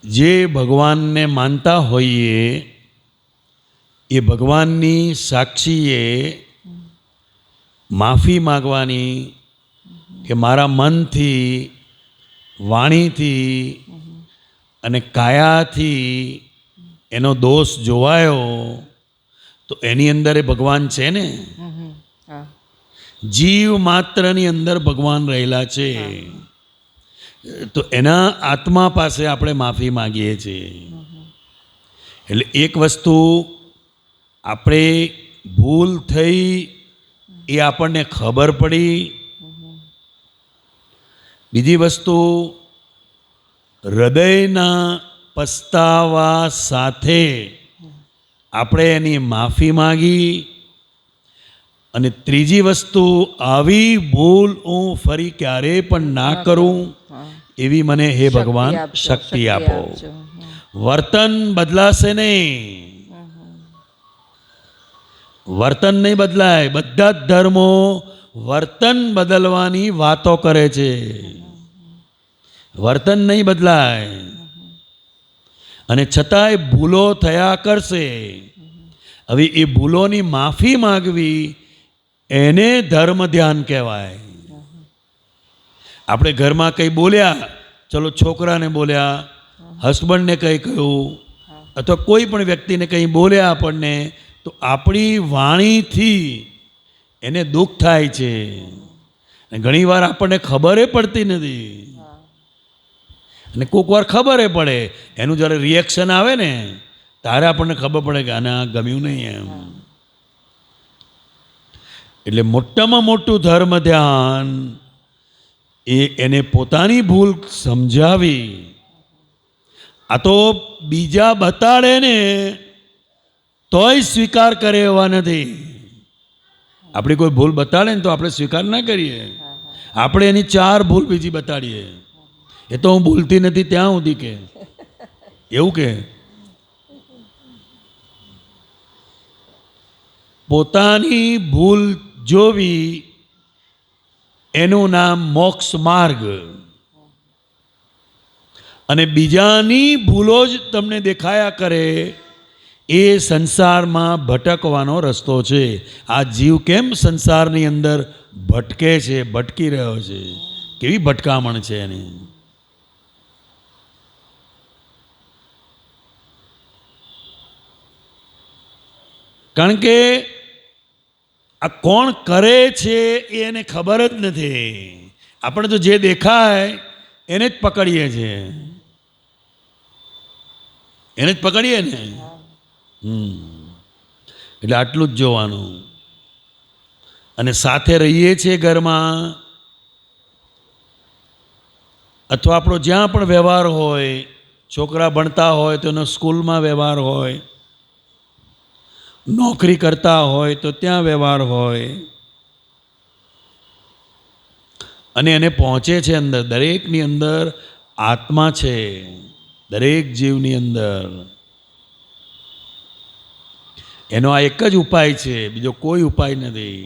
જે ભગવાનને માનતા હોઈએ એ ભગવાનની સાક્ષીએ માફી માગવાની કે મારા મનથી, વાણીથી અને કાયાથી એનો દોષ જોવાયો તો એની અંદર એ ભગવાન છે ને. જીવ માત્રની અંદર ભગવાન રહેલા છે. તો એના આત્મા પાસે આપણે માફી માગીએ છીએ. એટલે એક વસ્તુ આપણે ભૂલ થઈ એ આપણને ખબર પડી. બીજી વસ્તુ હૃદયના પસ્તાવા સાથે આપણે એની માફી માગી. અને ત્રીજી વસ્તુ, આવી ભૂલ હું ફરી ક્યારેય પણ ના કરું એવી મને હે ભગવાન શક્તિ આપો. વર્તન બદલાશે નહીં, વર્તન નહીં બદલાય. બધા જ ધર્મો વર્તન બદલવાની વાતો કરે છે, વર્તન નહીં બદલાય. અને છતાંય ભૂલો થયા કરશે. હવે એ ભૂલોની માફી માગવી એને ધર્મ ધ્યાન કહેવાય. આપણે ઘરમાં કંઈ બોલ્યા, ચલો છોકરાને બોલ્યા, હસબન્ડને કંઈ કહ્યું, અથવા કોઈ પણ વ્યક્તિને કંઈ બોલ્યા આપણને, તો આપણી વાણીથી એને દુઃખ થાય છે. ઘણી વાર આપણને ખબર પડતી નથી, અને કોઈક વાર ખબર પડે. એનું જ્યારે રિએક્શન આવે ને ત્યારે આપણને ખબર પડે કે આને આ ગમ્યું નહીં એમ. એટલે મોટામાં મોટું ધર્મ ધ્યાન એને પોતાની ભૂલ સમજાવી. આ તો બીજા બતાડે ને તોય સ્વીકાર કરે એવા નથી. આપણી કોઈ ભૂલ બતાડે ને તો આપણે સ્વીકાર ના કરીએ. આપણે એની 4 ભૂલ બીજી બતાડીએ. એ તો હું ભૂલતી નથી ત્યાં સુધી કે એવું કે પોતાની ભૂલ જોવી એનું નામ મોક્ષ માર્ગ. અને બીજાની ભૂલો જ તમને દેખાયા કરે એ સંસારમાં ભટકવાનો રસ્તો છે. આ જીવ કેમ સંસારની અંદર ભટકે છે, ભટકી રહ્યો છે, કેવી ભટકામણ છે એની. કારણ કે આ કોણ કરે છે એ એને ખબર જ નથી. આપણે તો જે દેખાય એને જ પકડીએ છીએ, એને જ પકડીએ ને. એટલે આટલું જ જોવાનું. અને સાથે રહીએ છીએ ઘરમાં, અથવા આપણો જ્યાં પણ વ્યવહાર હોય, છોકરા ભણતા હોય તો એનો સ્કૂલમાં વ્યવહાર હોય, નોકરી કરતા હોય તો ત્યાં વ્યવહાર હોય, અને એને પહોંચે છે અંદર. દરેકની અંદર આત્મા છે, દરેક જીવની અંદર. એનો આ એક જ ઉપાય છે, બીજો કોઈ ઉપાય નથી.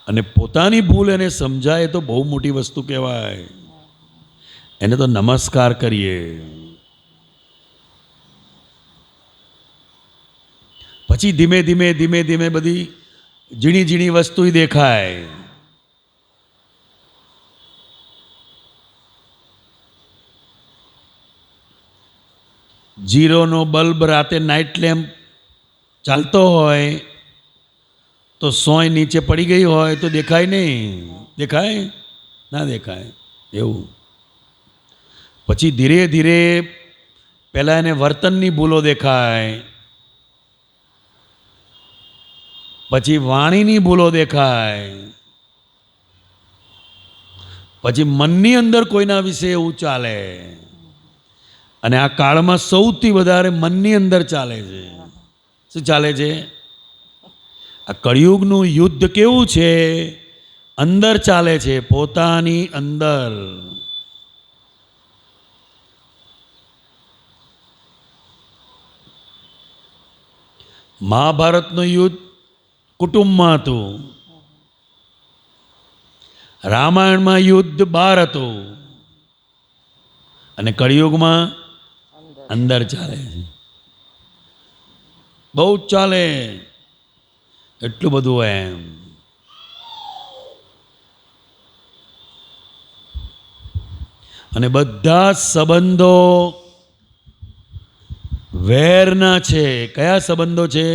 અને પોતાની ભૂલ એને સમજાય તો બહુ મોટી વસ્તુ કહેવાય. એને તો નમસ્કાર કરીએ. પછી ધીમે ધીમે ધીમે ધીમે બધી ઝીણી ઝીણી વસ્તુ દેખાય. જીરોનો બલ્બ રાતે નાઇટ લેમ્પ ચાલતો હોય તો સોય નીચે પડી ગઈ હોય તો દેખાય નહીં. દેખાય ના દેખાય એવું. પછી ધીરે ધીરે પહેલાં એને વર્તનની ભૂલો દેખાય, પછી વાણીની ભૂલો દેખાય, પછી મનની અંદર કોઈના વિશે એવું ચાલે. અને આ કાળમાં સૌથી વધારે મનની અંદર ચાલે છે. શું ચાલે છે? આ કળિયુગનું યુદ્ધ કેવું છે? અંદર ચાલે છે, પોતાની અંદર. મહાભારતનું યુદ્ધ કુટુંબમાં હતું, રામાયણમાં યુદ્ધ બહાર હતું, અને કળિયુગમાં અંદર ચાલે છે, બહુ જ ચાલે, એટલું બધું એમ. અને બધા સંબંધો વેરના છે. કયા સંબંધો છે?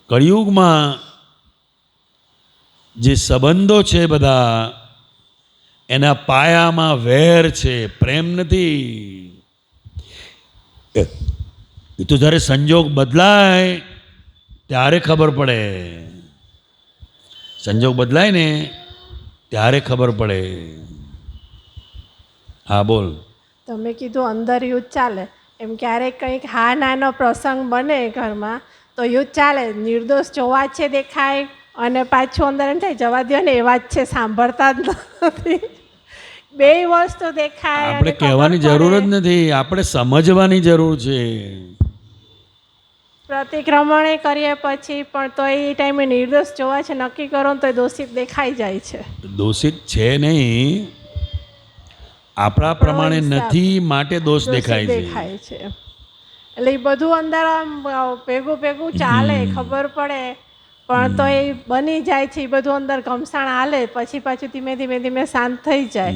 કળિયુગમાં જે સંબંધો છે બધા એના પાયામાં વેર છે, પ્રેમ નથી. એ તો જ્યારે સંજોગ બદલાય ત્યારે ખબર પડે. સંજોગ બદલાય ને ત્યારે ખબર પડે. હા બોલ. તમે કીધું અંદર યુદ્ધ ચાલે, એમ ક્યારેક કંઈક હા નાનો પ્રસંગ બને ઘરમાં તો યુદ્ધ ચાલે. નિર્દોષ જોવા છે દેખાય અને પાછું અંદર એમ થાય જવા દો ને એવા જ છે, સાંભળતા જ નથી. બે વસ્તુ દેખાય. આપણે કહેવાની જરૂર જ નથી, આપણે સમજવાની જરૂર છે. પ્રતિક્રમણ કરીએ પછી પણ તો એ ટાઈમે નિર્દોષ જોવા છે નક્કી કરો તો દોષિત દેખાઈ જાય છે. દોષિત છે નહીં, આપણા પ્રમાણે નથી માટે દોષ દેખાય છે. એટલે એ બધું અંદર આમ ભેગું ભેગું ચાલે, ખબર પડે પણ તો એ બની જાય છે. એ બધું અંદર ઘમસાણ હાલે, પછી પાછું ધીમે ધીમે ધીમે શાંત થઈ જાય.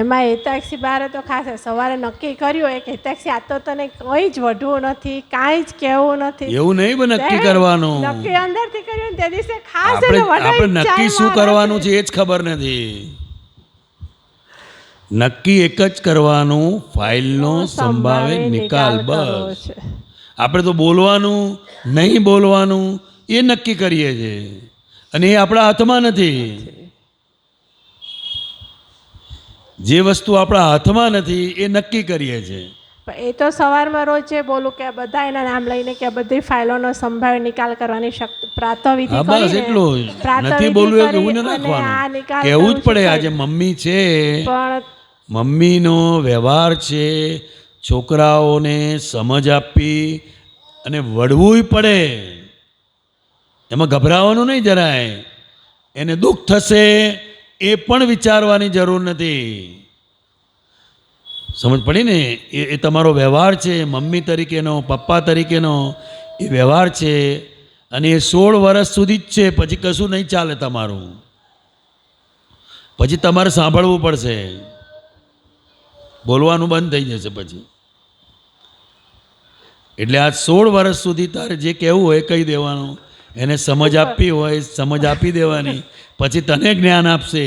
એમાં હેતાક્ષી બારે તો ખાસ સવારે નક્કી કર્યું એક હેતાક્ષી આ તો તને કંઈ જ વઢવું નથી, કાંઈ જ કહેવું નથી. એવું નહીં નક્કી કરવાનું, નક્કી અંદરથી કર્યું તે દિવસે ખાસ આપણે નક્કી શું કરવાનું છે એ જ ખબર નથી. નક્કી એક જ કરવાનું, ફાઇલનો સંભાવે નિકાલ. બસ આપણે તો બોલવાનું નહીં બોલવાનું એ નક્કી કરીએ છીએ અને એ આપણા હાથમાં નથી. જે વસ્તુ આપણા હાથમાં નથી એ નક્કી કરીએ છીએ. એ તો સવારમાં રોજ જે બોલું કે બધા એના નામ લઈને કે બધી ફાઇલોનો સંભાવે નિકાલ કરવાની શક્તિ પ્રાતઃવિધિ કરીને. બસ એટલું નથી બોલવું એવું ન રાખવાનું, કહેવું જ પડે. આજે મમ્મી છે, પણ મમ્મીનો વ્યવહાર છે, છોકરાઓને સમજ આપી અને વળવું પડે. એમાં ગભરાવાનું નહીં જરાય. એને દુઃખ થશે એ પણ વિચારવાની જરૂર નથી. સમજ પડી ને? એ તમારો વ્યવહાર છે, મમ્મી તરીકેનો, પપ્પા તરીકેનો એ વ્યવહાર છે અને એ 16 વર્ષ સુધી જ છે. પછી કશું નહીં ચાલે તમારું, પછી તમારે સાંભળવું પડશે, બોલવાનું બંધ થઈ જશે પછી. એટલે આ 16 વર્ષ સુધી તારે જે કહેવું હોય કહી દેવાનું, એને સમજ આપવી હોય સમજ આપી દેવાની, પછી તને જ્ઞાન આપશે.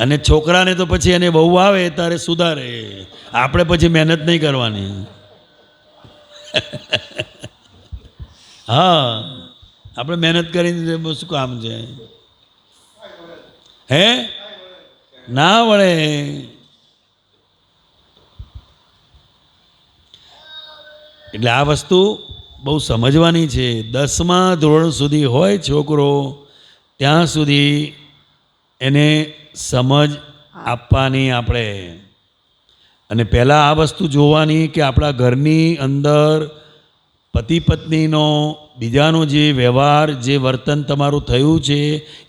અને છોકરાને તો પછી એને બહુ આવે તારે સુધારે, આપણે પછી મહેનત નહીં કરવાની. હા, આપણે મહેનત કરીને શું કામ છે? હે ના વળે. એટલે આ વસ્તુ બહુ સમજવાની છે. 10મા ધોરણ સુધી હોય છોકરો ત્યાં સુધી એને સમજ આપવાની આપણે. અને પહેલાં આ વસ્તુ જોવાની કે આપણા ઘરની અંદર પતિ પત્નીનો બીજાનો જે વ્યવહાર, જે વર્તન તમારું થયું છે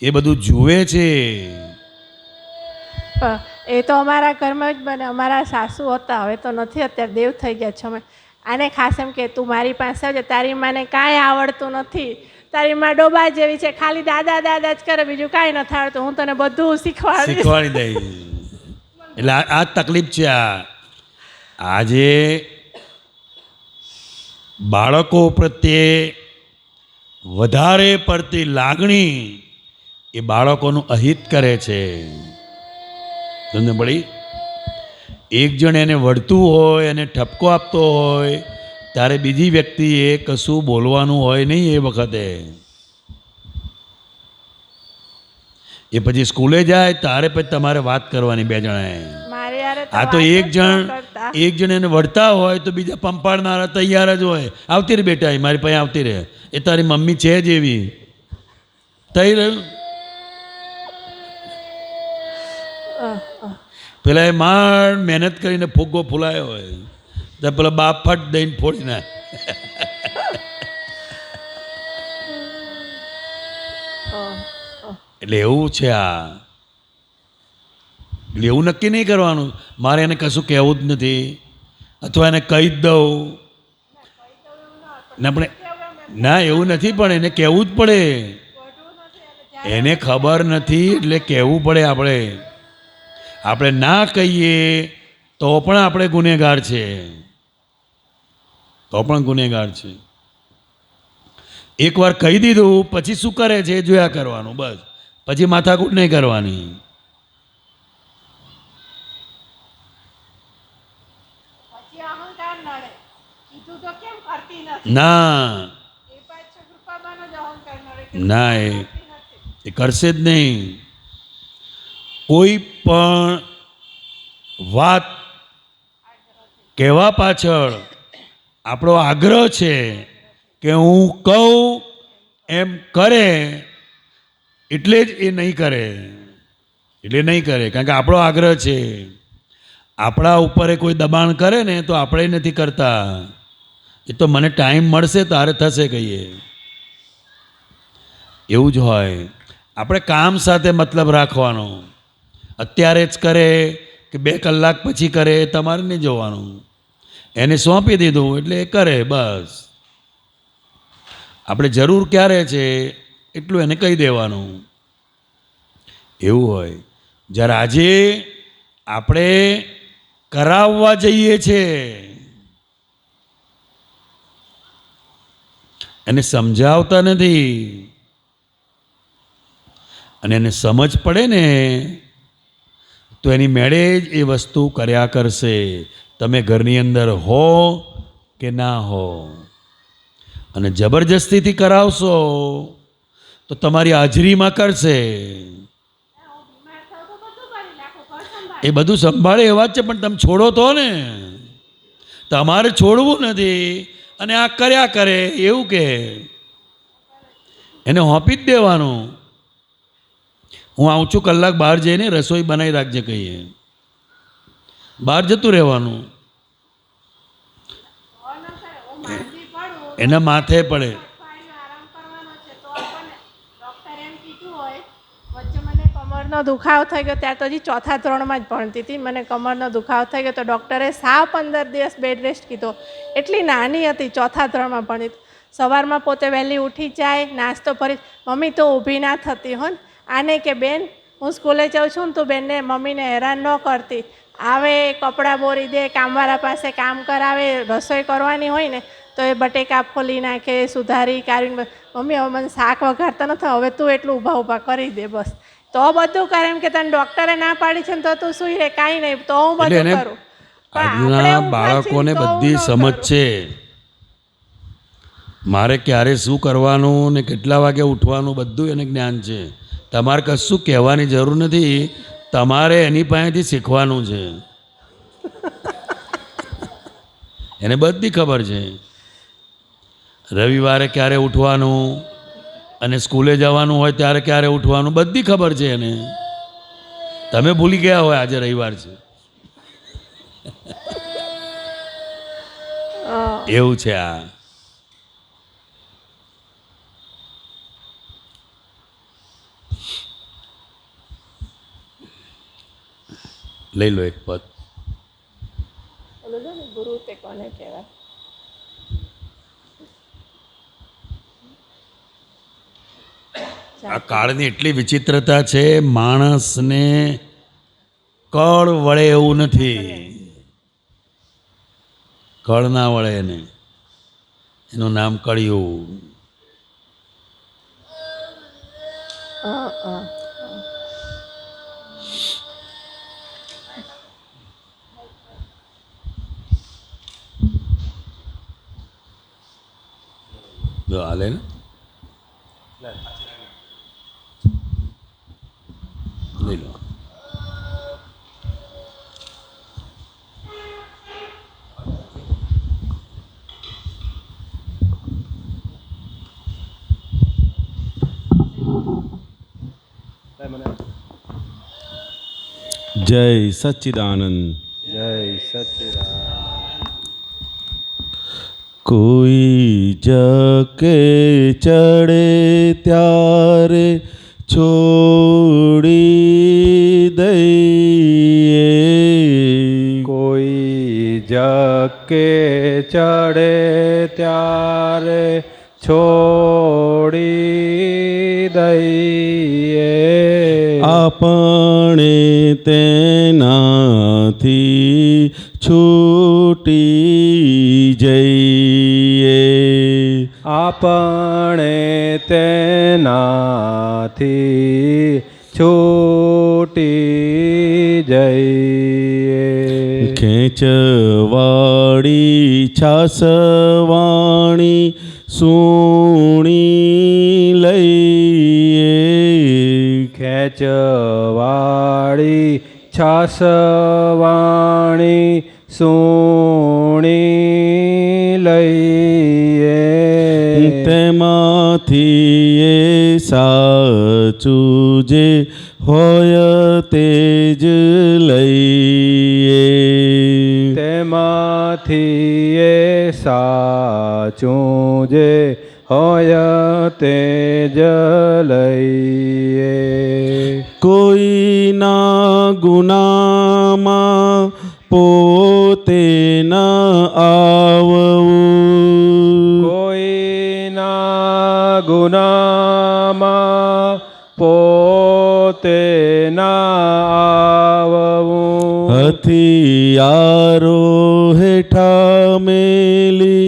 એ બધું જુએ છે. એ તો અમારા ઘરમાં જ બને. અમારા સાસુ હતા, હવે તો નથી, અત્યારે દેવ થઈ ગયા છે. અમે આને ખાસ એમ કે તું મારી પાસે આવજે, તારી માને કાંઈ આવડતું નથી, તારી માં ડોબા જેવી છે, ખાલી દાદા દાદા જ કરે, બીજું કાંઈ નથી આવડતું, હું તને બધું શીખવાડી દઈશ. એટલે આ તકલીફ છે. આજે બાળકો પ્રત્યે વધારે પડતી લાગણી એ બાળકોનું અહિત કરે છે. સમજ પડી? એક જણ એને વળતું હોય અને ઠપકો આપતો હોય ત્યારે બીજી વ્યક્તિએ કશું બોલવાનું હોય નહીં. એ વખતે એ પછી સ્કૂલે જાય તારે પછી તમારે વાત કરવાની બે જણાએ. આ તો એક જણ એને વળતા હોય તો બીજા પંપાડનારા તૈયાર જ હોય. આવતી રે બેટા, મારી પાસે આવતી રહે, એ તારી મમ્મી છે જ એવી. થઈ રહ્યું. પેલા એ માંડ મહેનત કરીને ફુગ્ગો ફૂલાયો હોય તો પેલા બાપ ફટ દઈને ફોડી નાખે. એટલે એવું છે આ. એટલે એવું નક્કી નહીં કરવાનું મારે એને કશું કહેવું જ નથી અથવા એને કહી જ દઉં ને આપણે. ના એવું નથી પણ એને કહેવું જ પડે. એને ખબર નથી એટલે કહેવું પડે. આપણે ના કહીએ તો પણ આપણે ગુનેગાર છે. એકવાર કહી દીધું પછી શું કરે છે એ જોયા કરવાનું. બસ પછી માથાકૂટ નહીં કરવાની. ના ના એ કરશે જ નહીં. કોઈ પણ વાત કહેવા પાછળ આપણો આગ્રહ છે કે હું કહું એમ કરે એટલે જ એ નહીં કરે. કારણ કે આપણો આગ્રહ છે. આપણા ઉપર એ કોઈ દબાણ કરે ને તો આપણે નથી કરતા. એ તો મને ટાઈમ મળશે તારે થશે કહીએ એવું જ હોય. આપણે કામ સાથે મતલબ રાખવાનો. અત્યારે જ કરે કે 2 કલાક પછી કરે એ તમારે નહીં જોવાનું. એને સોંપી દીધું એટલે એ કરે બસ. આપણે જરૂર ક્યારે છે એટલું એને કહી દેવાનું એવું હોય. જ્યારે આજે આપણે કરાવવા જઈએ છીએ એને સમજાવતા નથી અને એને સમજ પડે ને તો એની મેળે જ એ વસ્તુ કર્યા કરશે. તમે ઘરની અંદર હો કે ના હો. અને જબરજસ્તીથી કરાવશો તો તમારી હાજરીમાં કરશે. એ બધું સંભાળે એ વાત છે પણ તમે છોડો તો ને. તમારે છોડવું નથી અને આ કર્યા કરે એવું કે એને હોંપી જ દેવાનું. હું આવું છું કલાક બહાર જઈને રસોઈ બનાવી રાખજે કહીએ બહાર જતું રહેવાનું. એના માથે પડે. કમરનો દુખાવો થઈ ગયો ત્યારે તો હજી 4થા ધોરણમાં જ ભણતી હતી. મને કમરનો દુખાવો થઈ ગયો તો ડૉક્ટરે સાવ 15 દિવસ બેડ રેસ્ટ કીધો. એટલી નાની હતી 4થા ધોરણમાં ભણતી. સવારમાં પોતે વહેલી ઉઠી જાય નાસ્તો ફરી મમ્મી તો ઊભી ના થતી હો. આને કે બેન હું સ્કૂલે જાઉં છું ને તું બેનને મમ્મીને હેરાન ન કરતી. આવે કપડાં બોરી દે કામવાળા પાસે કામ કરાવે રસોઈ કરવાની હોય ને તો એ બટેકા ફોલી નાખે સુધારી કાઢીને મમ્મી હવે મને શાક વઘારતા નથી હવે તું એટલું ઊભા કરી દે બસ. તો બધું કરે એમ કે તને ડૉક્ટરે ના પાડી છે ને તો તું સુઈ રહે કાંઈ નહીં તો હું બધું કરું. આજના બાળકોને બધી સમજ છે. મારે ક્યારે શું કરવાનું ને કેટલા વાગે ઉઠવાનું બધું એને જ્ઞાન છે. તમારે કશું કહેવાની જરૂર નથી. તમારે એની પાસેથી શીખવાનું છે. એને બધી ખબર છે. રવિવારે ક્યારે ઉઠવાનું અને સ્કૂલે જવાનું હોય ત્યારે ક્યારે ઉઠવાનું બધી ખબર છે એને. તમે ભૂલી ગયા હોય આજે રવિવાર છે એવું છે આ. લઈ લો એક પદ. ગુરુ તે કોને કહેવાય? આ કાળની એટલી વિચિત્રતા છે માણસને કળ વળે એવું નથી. કળ ના વળે એને. એનું નામ કળિયુગ. જો હાલે ને લઈ લો. જય સચ્ચિદાનંદ. જય સચ્ચિદાનંદ. કોઈ જકે ચડે ત્યારે છોડી દઈએ, કોઈ જકે ચડે ત્યારે છોડી દઈએ, આપણે તેનાથી છૂટી જઈએ, આપણે તેનાથી છૂટી જઈએ, ખેંચવાળી છાસવાણી સુણી લઈએ, ખેંચવાળી છાસવાણી સુણી લઈએ, તેમાંથી એ સાચું જે હોય તે જ લઈએ, તેમાંથી એ સાચું જે હોય તે જ લઈએ, કોઈના ગુનામાં પોતે ન આવવું, કોઈના ગુનામાં પોતે ના આવવું, હથિયારો હેઠા મેલી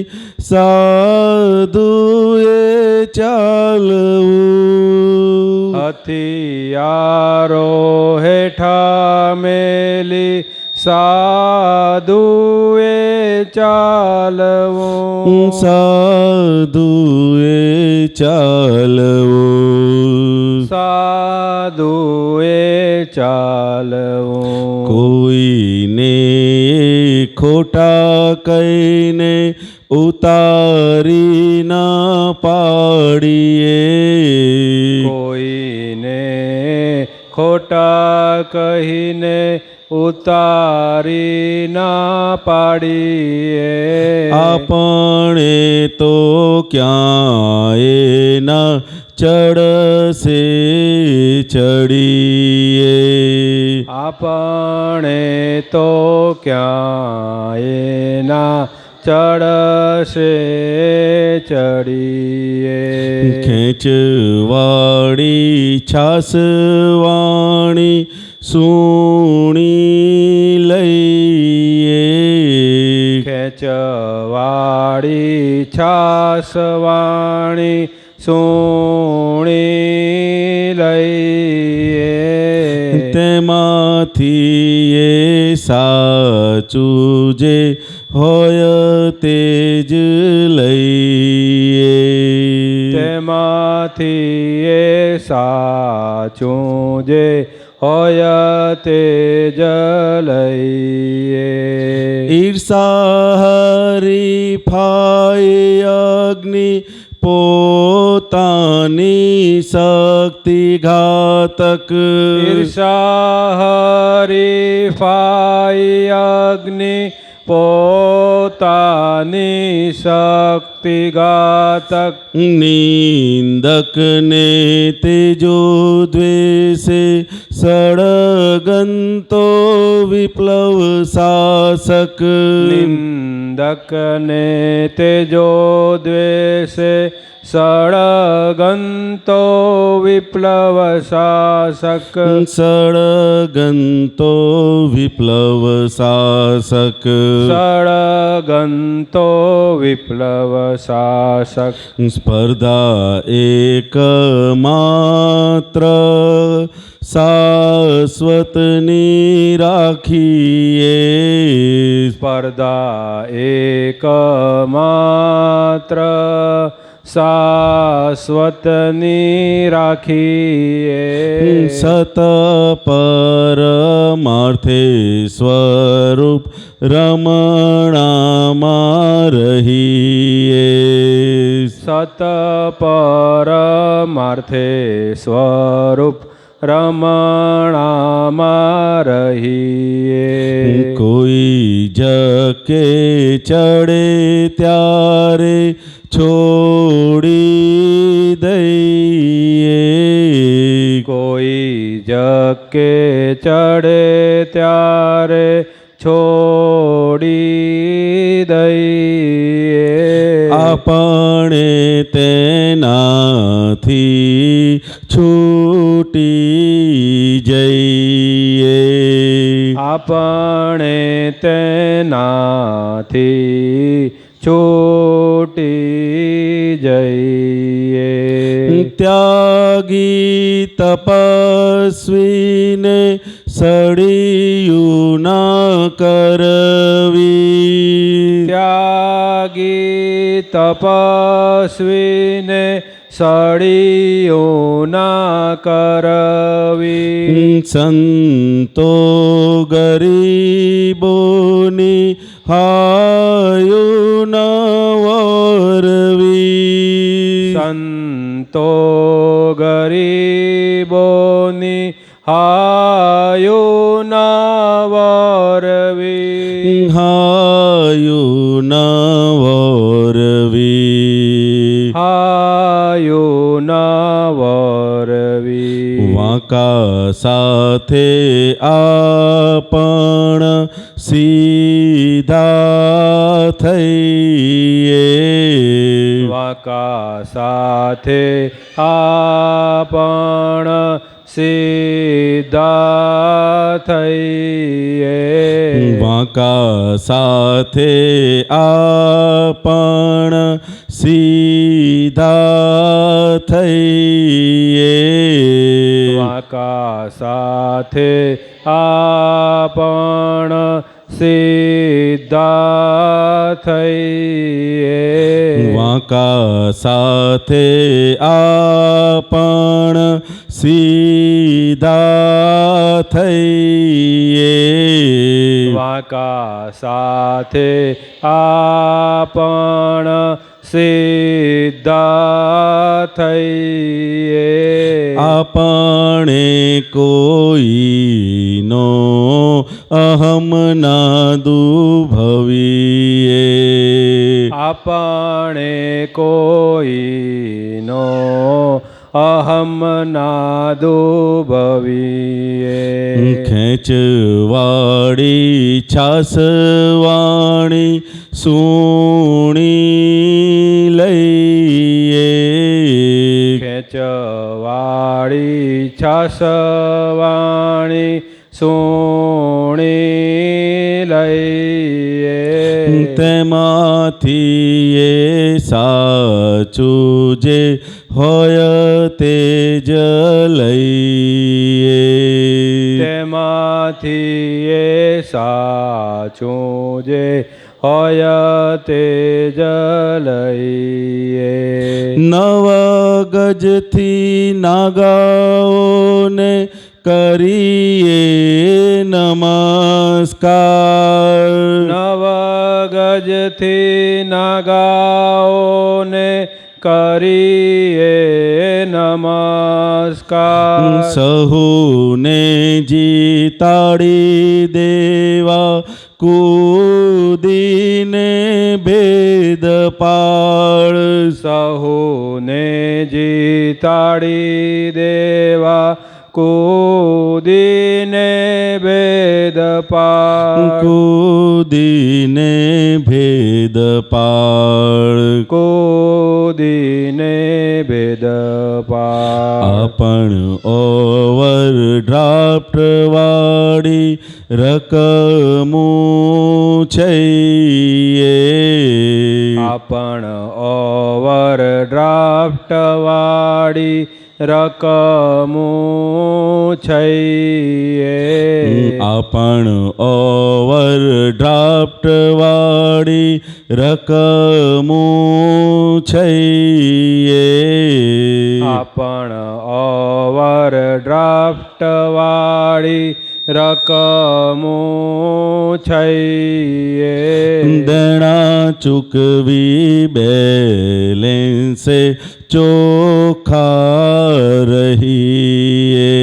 સાધુએ ચાલવું, હથિયારો હેઠા મેલી સાધુએ ચાલવું, સાધુએ ચાલવું, સાધુએ ચાલવું, કોઈને ખોટા કહીને ઉતારી ના પાડીએ, કોઈને ખોટા કહીને ઉતારી ના પાડીએ, આપણે તો ક્યાંય ના ચડશે ચડીએ, આપણે તો ક્યાંય ના ચડશે ચડીએ, ખેંચવાળી છાસવાણી સુણી લઈએ, ખેંચવાળી છાસવાણી સુણી લઈએ, તેમાંથી એ સાચું જે હોય તે જ લઈએ, તેમાંથી એ સાચું જે હોય તે જ લઈએ, ઈર્ષા હરીફાઈ અગ્નિ પોતાની શક્તિ ઘાતક, ઈર્ષા હરીફાઈ અગ્નિ પોતાની શક્તિ ઘાતક, નિંદકને તેજો દ્વેષે સળગંતો વિપ્લવ શાસક, નિંદકને તેજો દ્વેષે સળગંતો વિપ્લવ શાસક, સળગંતો વિપ્લવ શાસક, સળગંતો વિપ્લવ શાસક, સ્પર્ધા એક માત્ર શાશ્વતની રાખીએ, સ્પર્ધા એક માત્ર શાશ્વતની રાખીએ, સત પરમાર્થે સ્વરૂપ રમણામાં રહીએ, સત પરમાર્થે સ્વરૂપ રમણામાં રહીએ. કોઈ જકે ચડે ત્યારે છોડી દઈએ. કોઈ જકે ચડે ત્યારે છોડી દઈએ. આપણે તેનાથી છૂટી જઈએ. આપણે તેનાથી છૂટી જઈએ. ત્યાગી તપસ્વીને સળિયું ના કરવી. ત્યાગી તપસ્વીને સળિયું ના કરવી. સંતો ગરીબોની હાયું ન વરવી. સંતો ગરીબોની હાયું ના વરવી. હાયું ન વરવી. હાયું ના વરવી. વાંકા સાથે આપણ સીધા થઈએ. વાંકા સાથે આપણ સીધા થઈએ. વાંકા સાથે આપણ સીધા થઈએ. વાંકા સાથે આપણ સીધા થઈએ. વાંકા સાથે આપણ સીધા થઈએ. વાંકા સાથે આપણ સીધા થઈએ. આપણે કોઈનો અહમ ના દુભવીએ. આપણે કોઈનો અહમ ના દુભવીએ. ખેંચવાડી છાસવાણી સુણી લઈએ. ખેંચવાડી છાસવાણી સુણી લઈએ. તેમાંથી એ સાચું જે હોય તે જ લઈએ. તેમાંથી એ સાચું જે હોય તે જ લઈએ. નવ ગજથી નાગાઓને કરીએ નમસ્કાર. નવ ગજથી નાગાઓને કરીએ નમસ્કાર. સહુને જીતાડી દેવા કૂદીને ભેદ પાળ. સહુને જીતાડી દેવા કૂદીને ભેદ પાળ. કૂદીને ભેદ પાળ. કૂદીને ભેદ પાળ. આપણ ઓવર ડ્રાફ્ટ વાળી રકમું છીએ. આપણ ઓવર ડ્રાફ્ટ વાળી રકમું છીએ. આપણ ઓવર ડ્રાફ્ટ વાળી રકમું છીએ. આપણ ઓવર ડ્રાફ્ટ વાળી રકમું છીએ. દેણા ચૂકવી બેલેન્સે ચોખ્ખા રહીએ.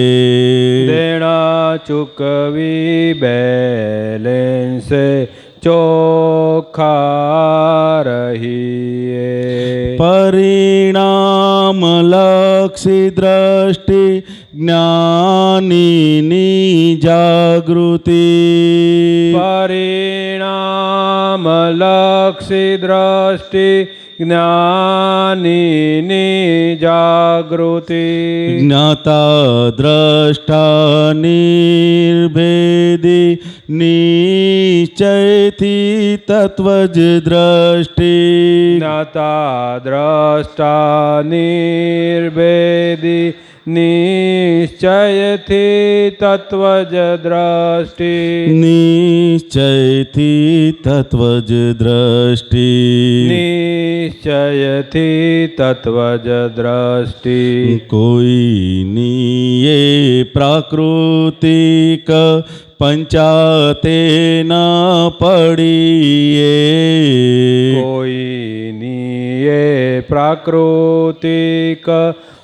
ચૂકવી બેલેન્સે ચોખ્ખા રહીએ. પરિણામલક્ષી દ્રષ્ટિ જ્ઞાનીની જાગૃતિ. પરિણામલક્ષી દ્રષ્ટિ જ્ઞાનીની જાગૃતિ. જ્ઞાતા દ્રષ્ટા નિર્ભેદી નિશ્ચયથી તત્વજ દ્રષ્ટિ. જ્ઞાતા દ્રષ્ટા નિર્ભેદી નિશ્ચયથી તત્વજ દ્રષ્ટિ. નિશ્ચયથી તત્વજ દ્રષ્ટિ. નિશ્ચયથી તત્વજ દ્રષ્ટિ. કોઈની એ પ્રાકૃતિક પંચાતે ન પડીએ. કોઈની એ પ્રાકૃતિક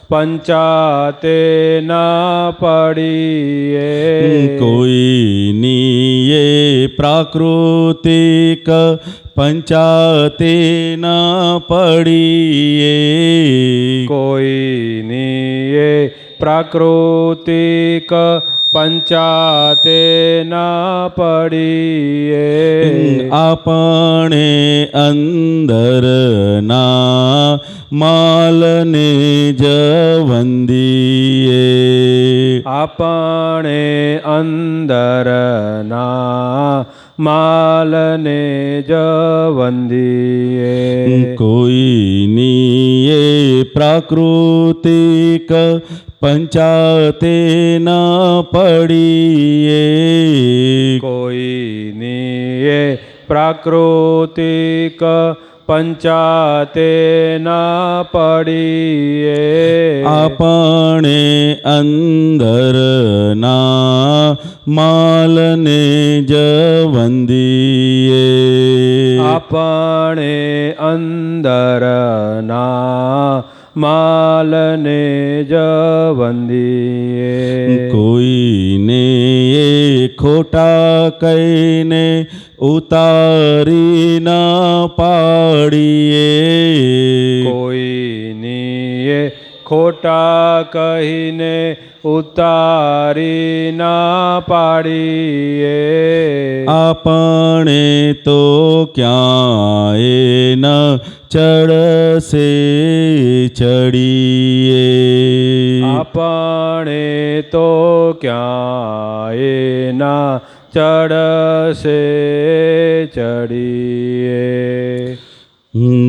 પંચાતે ના પડીએ. કોઈની એ પ્રાકૃતિક પંચાતે ન પડીએ. કોઈની એ પ્રાકૃતિક પંચાતે ના પડીએ. આપણે અંદરના માલને જ વંદીએ. આપણે અંદરના માલને જ વંદીએ. કોઈની એ પ્રાકૃતિક પંચાતે ન પડીએ. કોઈની એ પ્રાકૃતિક પંચાતે ના પડીએ. આપણે અંદરના માલને જ વંદીએ. આપણે અંદરના માલને જ વંદીએ. કોઈને એ ખોટા કહીને ઉતારી ન પાડીએ. કોઈની એ ખોટા કહીને ઉતારી ના પાડીએ. આપણે તો ક્યાંય ન ચડશે ચડીએ. આપણે તો ક્યાંય ના ચડશે ચડીએ.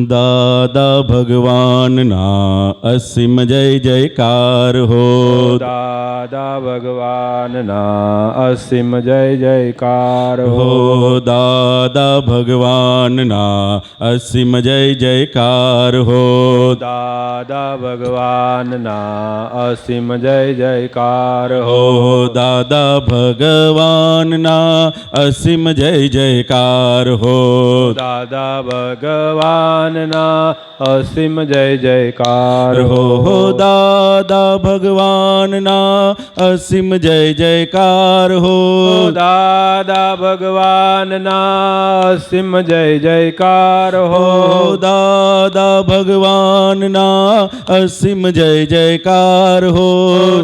દાદા ભગવાનના અસીમ જય જયકાર હો. દાદા ભગવાનના અસીમ જય જયકાર હો. હો. દાદા ભગવાનના અસીમ જય જયકાર હો. દાદા ભગવાનના અસીમ જય જયકાર હો. હો. દાદા ભગવાનના અસીમ જય જયકાર હો. દાદા ભગવાનના અસીમ જય જયકાર હો. હો. દાદા ભગવાનના અસીમ જય જયકાર હો. દાદા ભગવાનના અસીમ જય જયકાર હો. દાદા ભગવાનના અસીમ જય જયકાર હો.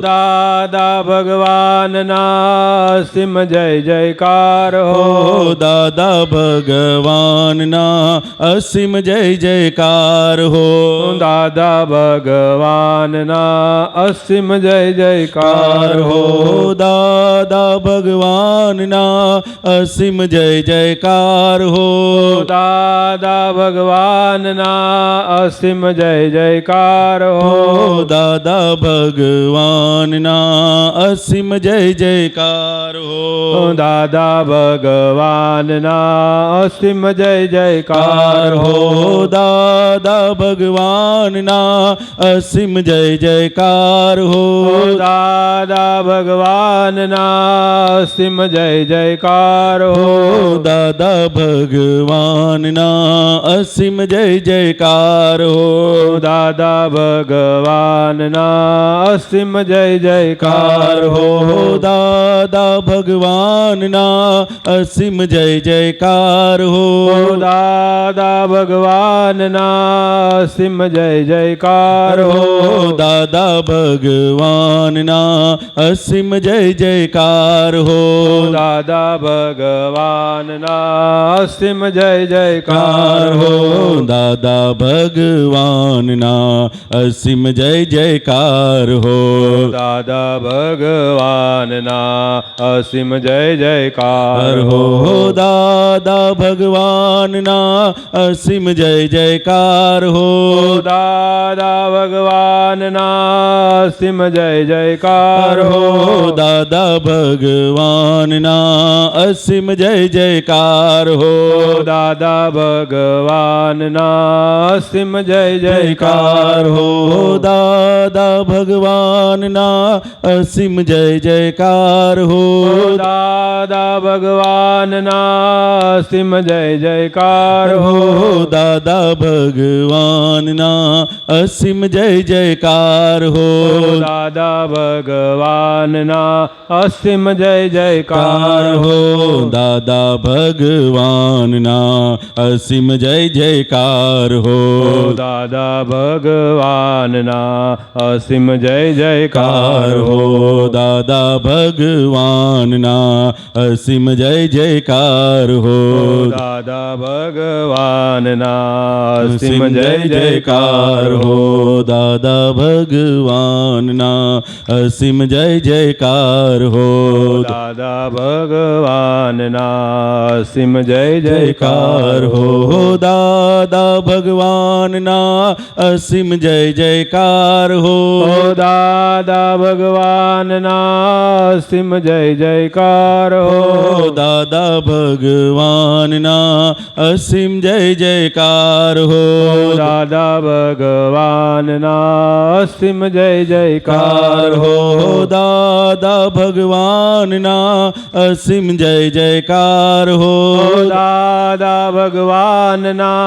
દાદા ભગવાનના અસીમ જય જયકાર હો. દાદા ભગવાનના અસીમ જય જયકાર હો. દાદા ભગવાનના અસીમ જય જયકાર હો. દાદા ભગવાનના અસીમ જય જયકાર હો. દાદા ભગવાનના અસીમ જય જયકાર હો. દાદા ભગવાનના અસીમ જય જયકાર હો. દાદા ભગવાનના અસીમ જય જયકાર હો. દાદા ભગવાનના અસીમ જય જયકાર હો. દાદા ભગવાનના અસીમ જય જયકાર હો હો દાદા ભગવાનના અસીમ જય જયકાર હો દાદા ભગવાનના અસીમ જય જયકાર હો હો દાદા ભગવાનના અસીમ જય જયકાર હો દાદા ભગવાનના અસીમ જય જયકાર હો હો દાદા ભગવાનના અસીમ જય જયકાર હો દાદા ભગવાનના અસીમ જય જયકાર હો હો દાદા ભગવાનના અસીમ જય જયકાર હો દાદા ભગવાનના અસીમ જય જયકાર હો હો દાદા ભગવાનના અસીમ જય જયકાર હો દાદા ભગવાનના અસીમ જય જયકાર હો હો દાદા ભગવાનના અસીમ જય જયકાર હો દાદા ભગવાનના અસીમ જય જયકાર હો દાદા ભગવાનના અસીમ જય જયકાર હો દાદા ભગવાનના અસીમ જય જયકાર હો હો દાદા ભગવાનના અસીમ જય જયકાર હો દાદા ભગવાનના અસીમ જય જયકાર હો દાદા ભગવાનના અસીમ જય જયકાર હો દાદા ભગવાનના અસીમ જય જયકાર હો હો દાદા ભગવાનના અસીમ જય જયકાર હો દાદા ભગવાનના અસીમ જય જયકાર હો હો દાદા ભગવાનના અસીમ જય જયકાર હો દાદા ભગવાનના અસીમ જય જયકાર જયકાર હો હો દાદા ભગવાનના અસીમ જય જયકાર હો દાદા ભગવાનના અસીમ જય જયકાર હો દાદા ભગવાનના અસીમ જય જયકાર હો દાદા ભગવાનના અસીમ જય જયકાર હો હો દાદા ભગવાનના અસીમ જય જયકાર હો દાદા ભગવાનના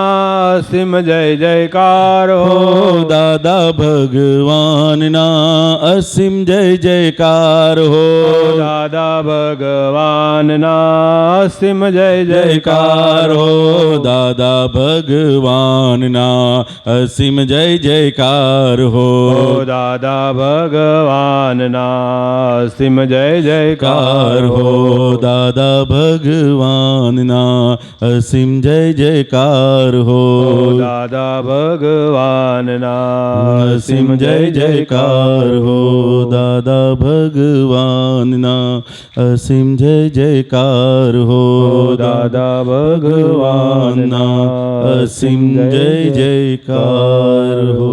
અસીમ જય જયકાર હો હો દાદા ભગવાનના અસીમ જય જયકાર હો દાદા ભગવાનના અસીમ જય જયકાર હો દાદા ભગવાનના અસીમ જય જયકાર હો દાદા ભગવાનના અસીમ જય જયકાર હો દાદા ભગવાનના અસીમ જય જયકાર હો દાદા ભગવાનના અસીમ જય જયકાર હો દાદા ભગવાનના અસીમ જય જયકાર હો દાદા ભગવાનના અસીમ જય જયકાર હો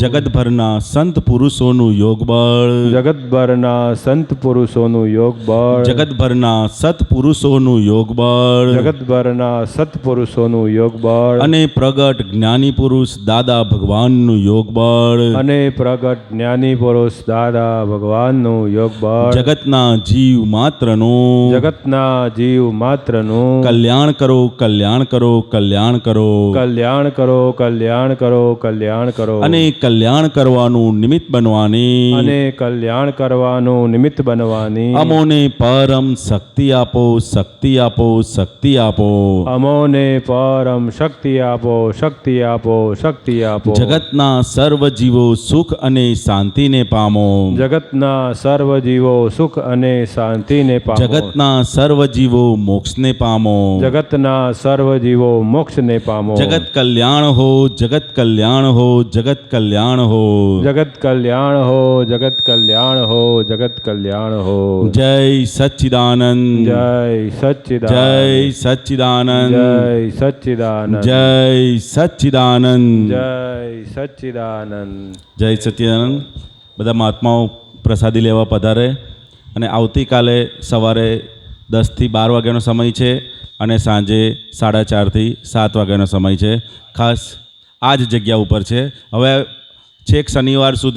જગતભરના સંત પુરુષોનું યોગ બળ જગતભરના સંત પુરુષોનું યોગ બળ જગતભરના સત્પુરુષોનું યોગ બળ જગતભરના સત્પુરુષોનું યોગ બળ અને પ્રગટ જ્ઞાની પુરુષ દાદા ભગવાનનું યોગ બળ અને પ્રગટ જ્ઞાની પુરુષ દાદા ભગવાનનું યોગ બળ જગતના જીવ માત્રનું જગતના જીવ માત્રનું કલ્યાણ કરો કલ્યાણ કરો કલ્યાણ કરો કલ્યાણ કરો કલ્યાણ કરો કલ્યાણ કરો અને કલ્યાણ કરવાનું નિમિત્ત બનવાની અને કલ્યાણ કરવાનું નિમિત્ત બનવાની અમોને પરમ શક્તિ આપો શક્તિ આપો શક્તિ આપો અમોને પરમ શક્તિ આપો શક્તિ આપો શક્તિ આપો જગતના સર્વ જીવો સુખ અને શાંતિને પામો જગતના સર્વ જીવો સુખ અને શાંતિને પામો જગતના સર્વ જીવો મોક્ષને પામો જગતના સર્વ જીવો મોક્ષને પામો જગત કલ્યાણ હો જગત કલ્યાણ હો જગત કલ્યાણ હો જગત કલ્યાણ હો જગત કલ્યાણ હો જગત કલ્યાણ હો જય સચ્ચિદાનંદ જય સચ્ચિદાનંદ જય સચ્ચિદાનંદ જય સચ્ચિદાનંદ જય સચ્ચિદાનંદ જય સચ્ચિદાનંદ જય સચ્ચિદાનંદ બધા મહાત્માઓ પ્રસાદી લેવા પધારે અને આવતીકાલે સવારે 10 થી 12 વાગ્યાનો સમય છે અને સાંજે 4:30 થી 7 વાગ્યાનો સમય છે. ખાસ આ જ જગ્યા ઉપર છે. હવે છેક શનિવાર સુધી